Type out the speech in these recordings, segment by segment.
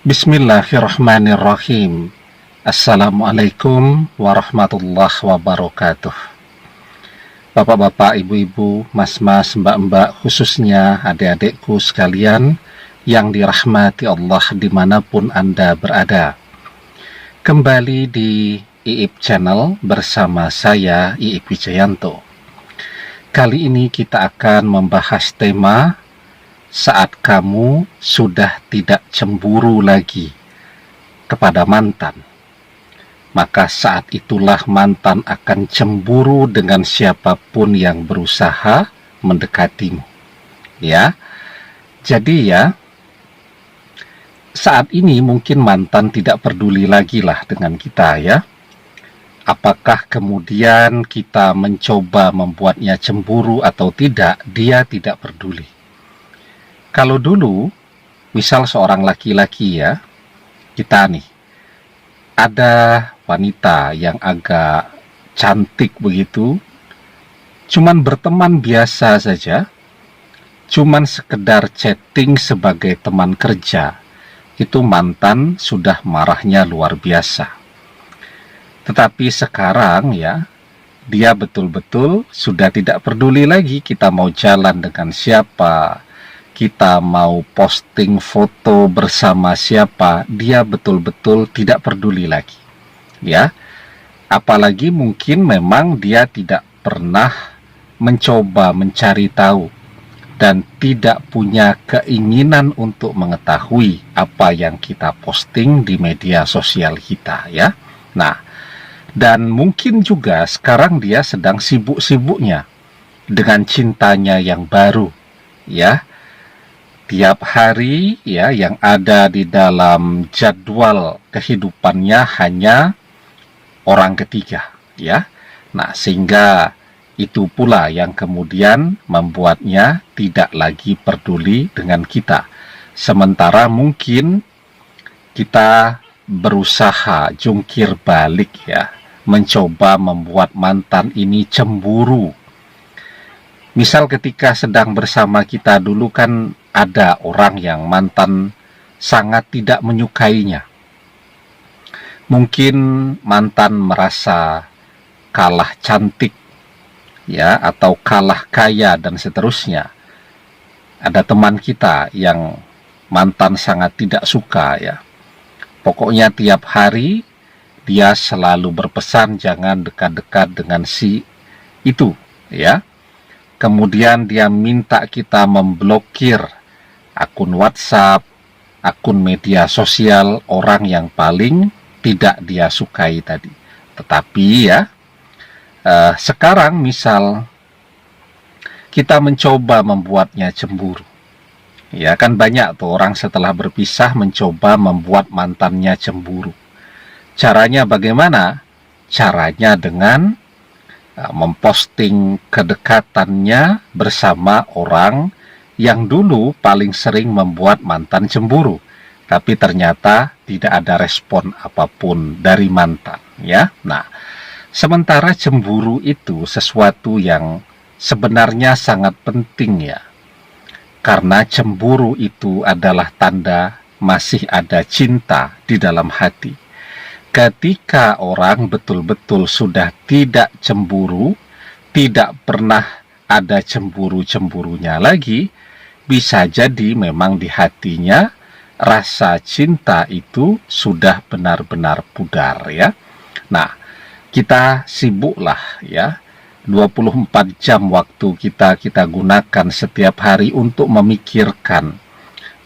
Bismillahirrahmanirrahim. Assalamualaikum warahmatullahi wabarakatuh. Bapak-bapak, ibu-ibu, mas-mas, mbak-mbak, khususnya adik-adikku sekalian yang dirahmati Allah dimanapun Anda berada. Kembali di IIP Channel bersama saya, IIP Wijayanto. Kali ini kita akan membahas tema saat kamu sudah tidak cemburu lagi kepada mantan, maka saat itulah mantan akan cemburu dengan siapapun yang berusaha mendekatimu. Ya, jadi saat ini mungkin mantan tidak peduli lagi lah dengan kita ya. Apakah kemudian kita mencoba membuatnya cemburu atau tidak, dia tidak peduli. Kalau dulu, misal seorang laki-laki ya, kita nih, ada wanita yang agak cantik begitu, cuman berteman biasa saja, cuman sekedar chatting sebagai teman kerja, itu mantan sudah marahnya luar biasa. Tetapi sekarang ya, dia betul-betul sudah tidak peduli lagi kita mau jalan dengan siapa, kita mau posting foto bersama siapa, dia betul-betul tidak peduli lagi. Ya, apalagi mungkin memang dia tidak pernah mencoba mencari tahu dan tidak punya keinginan untuk mengetahui apa yang kita posting di media sosial kita ya. Nah, dan mungkin juga sekarang dia sedang sibuk-sibuknya dengan cintanya yang baru ya. Tiap hari ya yang ada di dalam jadwal kehidupannya hanya orang ketiga ya. Nah, sehingga itu pula yang kemudian membuatnya tidak lagi peduli dengan kita. Sementara mungkin kita berusaha jungkir balik ya, mencoba membuat mantan ini cemburu. Misal ketika sedang bersama kita dulu kan ada orang yang mantan sangat tidak menyukainya. Mungkin mantan merasa kalah cantik ya, atau kalah kaya dan seterusnya. Ada teman kita yang mantan sangat tidak suka ya. Pokoknya tiap hari dia selalu berpesan jangan dekat-dekat dengan si itu ya. Kemudian dia minta kita memblokir akun WhatsApp, akun media sosial orang yang paling tidak dia sukai tadi. Tetapi ya, sekarang misal kita mencoba membuatnya cemburu. Ya kan banyak tuh orang setelah berpisah mencoba membuat mantannya cemburu. Caranya bagaimana? Caranya dengan memposting kedekatannya bersama orang yang dulu paling sering membuat mantan cemburu, tapi ternyata tidak ada respon apapun dari mantan ya. Nah, sementara cemburu itu sesuatu yang sebenarnya sangat penting ya, karena cemburu itu adalah tanda masih ada cinta di dalam hati. Ketika orang betul-betul sudah tidak cemburu, tidak pernah ada cemburu-cemburunya lagi, bisa jadi memang di hatinya rasa cinta itu sudah benar-benar pudar ya. Nah, kita sibuklah ya, 24 jam waktu kita gunakan setiap hari untuk memikirkan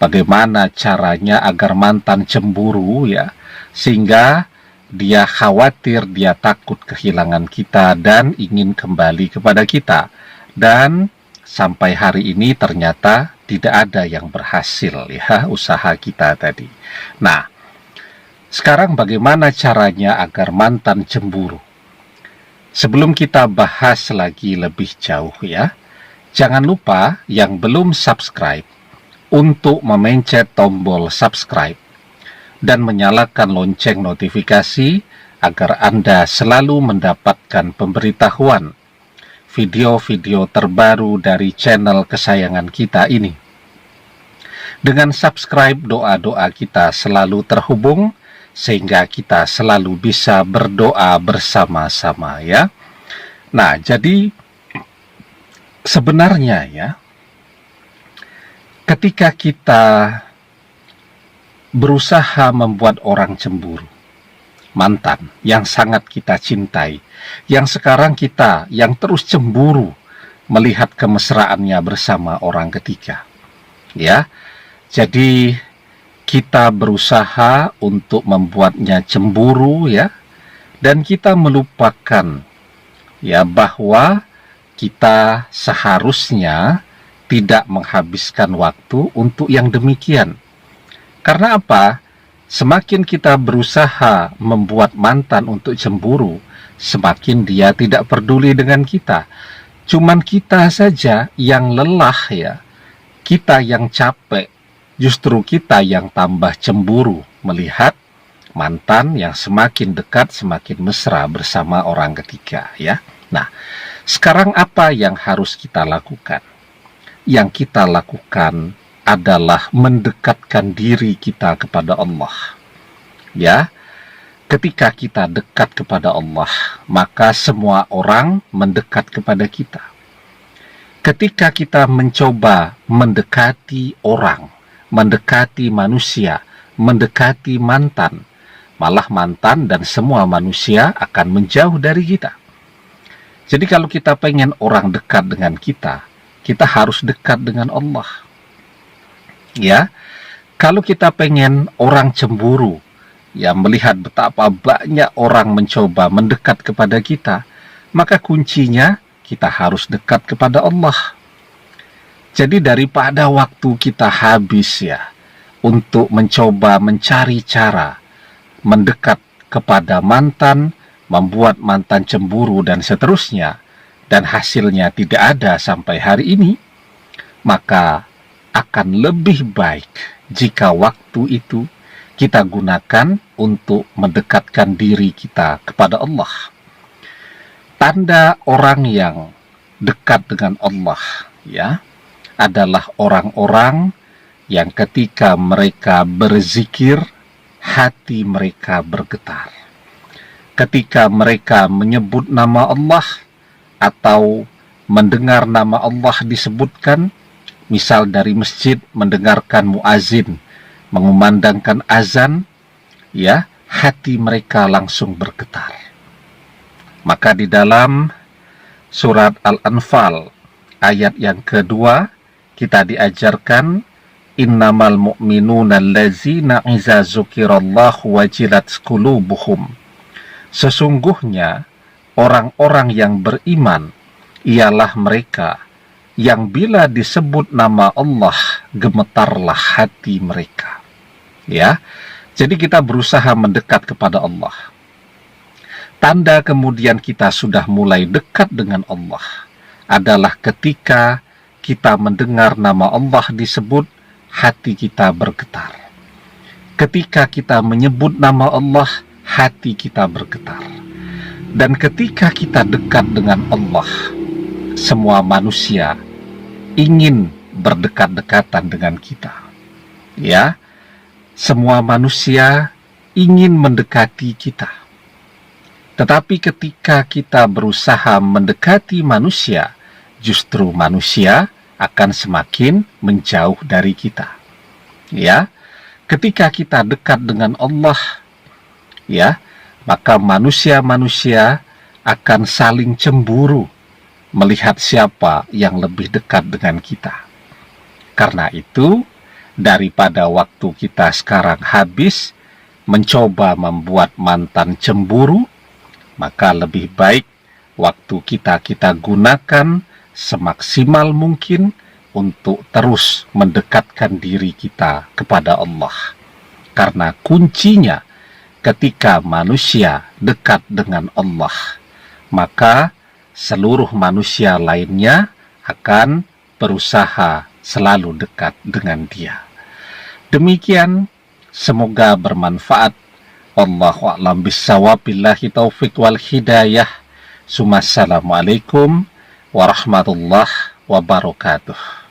bagaimana caranya agar mantan cemburu ya, sehingga dia khawatir, dia takut kehilangan kita dan ingin kembali kepada kita. Dan sampai hari ini ternyata tidak ada yang berhasil ya usaha kita tadi. Nah, sekarang bagaimana caranya agar mantan cemburu? Sebelum kita bahas lagi lebih jauh ya, jangan lupa yang belum subscribe untuk memencet tombol subscribe dan menyalakan lonceng notifikasi agar Anda selalu mendapatkan pemberitahuan video-video terbaru dari channel kesayangan kita ini. Dengan subscribe, doa-doa kita selalu terhubung, sehingga kita selalu bisa berdoa bersama-sama ya. Nah, jadi sebenarnya ya, ketika kita berusaha membuat orang cemburu, mantan yang sangat kita cintai, yang sekarang kita yang terus cemburu melihat kemesraannya bersama orang ketiga, ya. Jadi kita berusaha untuk membuatnya cemburu ya, dan kita melupakan ya bahwa kita seharusnya tidak menghabiskan waktu untuk yang demikian. Karena apa? Semakin kita berusaha membuat mantan untuk cemburu, semakin dia tidak peduli dengan kita. Cuman kita saja yang lelah ya, kita yang capek. Justru kita yang tambah cemburu melihat mantan yang semakin dekat, semakin mesra bersama orang ketiga ya. Nah, sekarang apa yang harus kita lakukan? Yang kita lakukan adalah mendekatkan diri kita kepada Allah. Ya, ketika kita dekat kepada Allah, maka semua orang mendekat kepada kita. Ketika kita mencoba mendekati orang, mendekati manusia, mendekati mantan, malah mantan dan semua manusia akan menjauh dari kita. Jadi kalau kita pengen orang dekat dengan kita, kita harus dekat dengan Allah. Ya, kalau kita pengen orang cemburu, ya melihat betapa banyak orang mencoba mendekat kepada kita, maka kuncinya kita harus dekat kepada Allah. Jadi daripada waktu kita habis ya untuk mencoba mencari cara mendekat kepada mantan, membuat mantan cemburu dan seterusnya, dan hasilnya tidak ada sampai hari ini, maka akan lebih baik jika waktu itu kita gunakan untuk mendekatkan diri kita kepada Allah. Tanda orang yang dekat dengan Allah ya adalah orang-orang yang ketika mereka berzikir, hati mereka bergetar. Ketika mereka menyebut nama Allah atau mendengar nama Allah disebutkan, misal dari masjid mendengarkan muazin mengumandangkan azan, ya, hati mereka langsung bergetar. Maka di dalam surat Al-Anfal ayat yang kedua, kita diajarkan innamal mu'minuna allazina iza dzukirallahu wajilat qulubuhum. Sesungguhnya orang-orang yang beriman ialah mereka yang bila disebut nama Allah gemetarlah hati mereka. Ya. Jadi kita berusaha mendekat kepada Allah. Tanda kemudian kita sudah mulai dekat dengan Allah adalah ketika kita mendengar nama Allah disebut, hati kita bergetar. Ketika kita menyebut nama Allah, hati kita bergetar. Dan ketika kita dekat dengan Allah, semua manusia ingin berdekat-dekatan dengan kita. Ya, semua manusia ingin mendekati kita. Tetapi ketika kita berusaha mendekati manusia, justru manusia akan semakin menjauh dari kita. Ya, ketika kita dekat dengan Allah, ya, maka manusia-manusia akan saling cemburu melihat siapa yang lebih dekat dengan kita. Karena itu, daripada waktu kita sekarang habis mencoba membuat mantan cemburu, maka lebih baik waktu kita gunakan semaksimal mungkin untuk terus mendekatkan diri kita kepada Allah. Karena kuncinya ketika manusia dekat dengan Allah, maka seluruh manusia lainnya akan berusaha selalu dekat dengan dia. Demikian, semoga bermanfaat. Wallahu a'lam bishawab, billahi taufiq wal hidayah. Assalamualaikum warahmatullahi wabarakatuh.